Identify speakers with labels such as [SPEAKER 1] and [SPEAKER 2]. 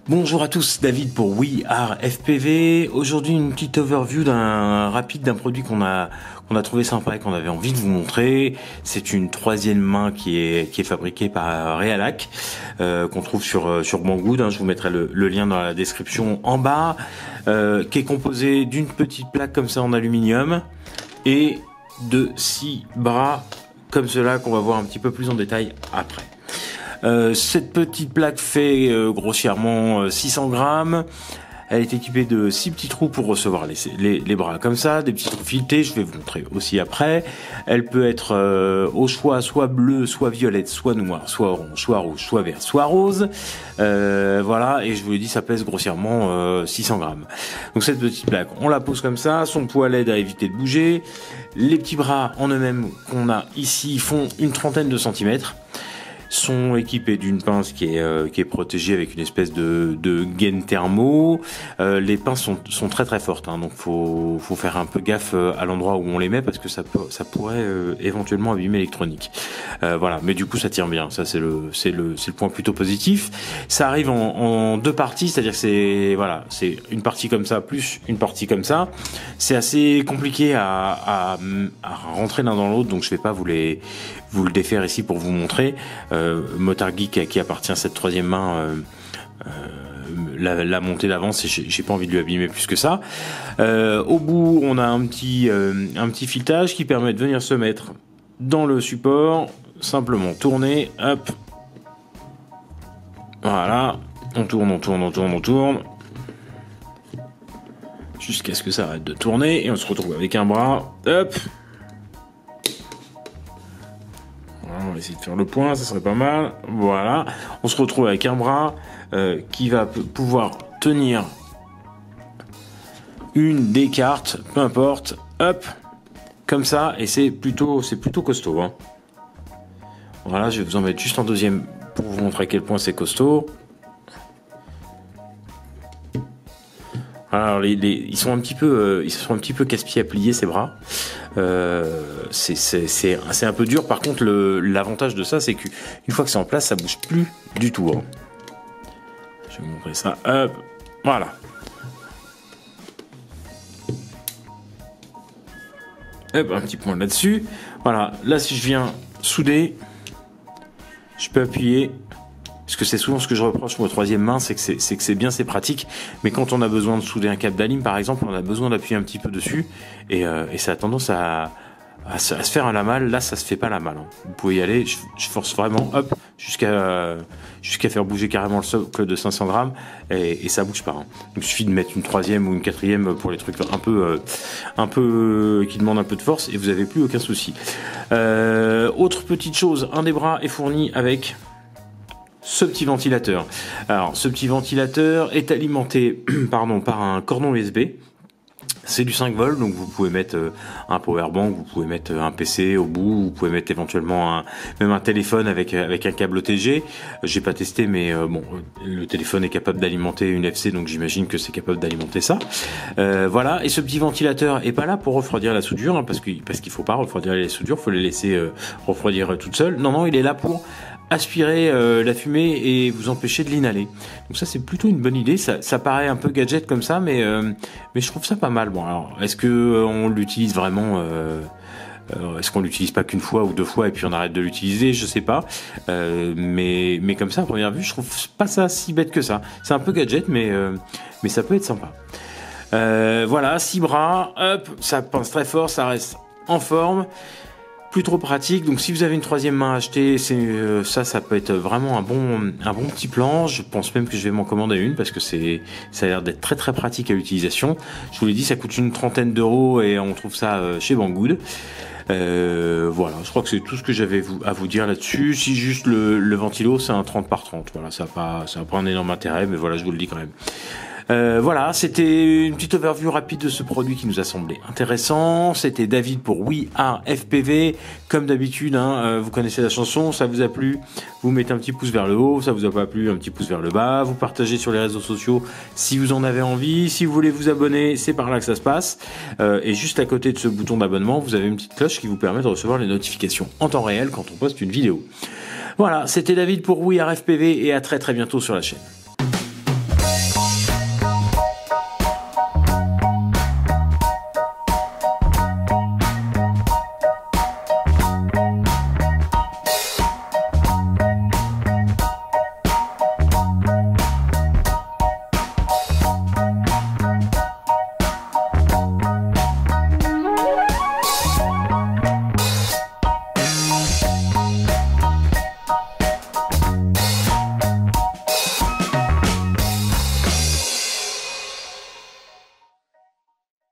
[SPEAKER 1] Bonjour à tous, David pour We Are FPV. Aujourd'hui, une petite overview d'un produit qu'on a trouvé sympa et qu'on avait envie de vous montrer. C'est une troisième main qui est fabriquée par Realac, qu'on trouve sur Banggood. Je vous mettrai le lien dans la description en bas, qui est composée d'une petite plaque comme ça en aluminium et de 6 bras comme cela qu'on va voir un petit peu plus en détail après. Cette petite plaque fait grossièrement 600 grammes. Elle est équipée de 6 petits trous pour recevoir les bras comme ça, des petits trous filetés, je vais vous montrer aussi après. Elle peut être au choix soit bleue, soit violette, soit noire, soit orange, soit rouge, soit vert, soit rose. Voilà, et je vous l'ai dit, ça pèse grossièrement 600 grammes. Donc cette petite plaque, on la pose comme ça, son poids l'aide à éviter de bouger. Les petits bras en eux-mêmes qu'on a ici font une trentaine de centimètres. Sont équipés d'une pince qui est protégée avec une espèce de gaine thermo. Les pinces sont très très fortes, donc faut faire un peu gaffe à l'endroit où on les met parce que ça pourrait éventuellement abîmer l'électronique. Voilà, mais du coup ça tient bien, ça c'est le point plutôt positif. Ça arrive en deux parties, c'est-à-dire que c'est une partie comme ça plus une partie comme ça. C'est assez compliqué à rentrer l'un dans l'autre, donc je vais pas vous le défaire ici pour vous montrer. Motard Geek à qui appartient cette troisième main la montée d'avance et j'ai pas envie de lui abîmer plus que ça. Au bout on a un petit filetage qui permet de venir se mettre dans le support, simplement tourner, hop, voilà, on tourne jusqu'à ce que ça arrête de tourner et on se retrouve avec un bras, hop. On va essayer de faire le point, ça serait pas mal. Voilà, on se retrouve avec un bras qui va pouvoir tenir une des cartes, peu importe, hop, comme ça, et c'est plutôt costaud. Voilà, je vais vous en mettre juste en deuxième pour vous montrer à quel point c'est costaud. Alors ils sont un petit peu casse-pieds à plier ces bras. C'est un peu dur. Par contre, l'avantage de ça, c'est qu'une fois que c'est en place, ça bouge plus du tout. Je vais vous montrer ça. Hop, voilà. Hop, un petit point là-dessus. Voilà. Là, si je viens souder, je peux appuyer. Parce que c'est souvent ce que je reproche aux troisième main, c'est que c'est bien, c'est pratique, mais quand on a besoin de souder un câble d'alim, par exemple, on a besoin d'appuyer un petit peu dessus, et ça a tendance à se faire à la malle. Là, ça se fait pas la malle. Vous pouvez y aller, je force vraiment, hop, jusqu'à faire bouger carrément le socle de 500 grammes, et ça bouge pas. Donc il suffit de mettre une troisième ou une quatrième pour les trucs un peu qui demandent un peu de force, et vous avez plus aucun souci. Autre petite chose, un des bras est fourni avec ce petit ventilateur. Alors, ce petit ventilateur est alimenté par un cordon USB. C'est du 5 volts, donc vous pouvez mettre un powerbank, vous pouvez mettre un PC au bout, vous pouvez mettre éventuellement même un téléphone avec un câble OTG. J'ai pas testé, mais bon, le téléphone est capable d'alimenter une FC, donc j'imagine que c'est capable d'alimenter ça. Voilà, et ce petit ventilateur est pas là pour refroidir la soudure, parce qu'il faut pas refroidir les soudures, faut les laisser refroidir toutes seules. Non, il est là pour aspirer la fumée et vous empêcher de l'inhaler. Donc ça, c'est plutôt une bonne idée. Ça paraît un peu gadget comme ça, mais je trouve ça pas mal. Bon, alors, est-ce que on l'utilise vraiment est-ce qu'on l'utilise pas qu'une fois ou deux fois et puis on arrête de l'utiliser? Je sais pas. Mais comme ça, à première vue, je trouve pas ça si bête que ça. C'est un peu gadget, mais ça peut être sympa. Voilà, 6 bras, hop, ça pince très fort, ça reste en forme. Plus trop pratique, donc si vous avez une troisième main à acheter, ça peut être vraiment un bon petit plan. Je pense même que je vais m'en commander une parce que ça a l'air d'être très très pratique à l'utilisation. Je vous l'ai dit, ça coûte une trentaine d'euros et on trouve ça chez Banggood. Voilà, je crois que c'est tout ce que j'avais à vous dire là-dessus. Si juste le ventilo, c'est un 30 par 30. Voilà, ça n'a pas un énorme intérêt, mais voilà, je vous le dis quand même. Voilà, c'était une petite overview rapide de ce produit qui nous a semblé intéressant. C'était David pour We Are FPV. Comme d'habitude, vous connaissez la chanson, ça vous a plu, vous mettez un petit pouce vers le haut, ça vous a pas plu, un petit pouce vers le bas, vous partagez sur les réseaux sociaux si vous en avez envie, si vous voulez vous abonner, c'est par là que ça se passe. Et juste à côté de ce bouton d'abonnement, vous avez une petite cloche qui vous permet de recevoir les notifications en temps réel quand on poste une vidéo. Voilà, c'était David pour We Are FPV et à très très bientôt sur la chaîne.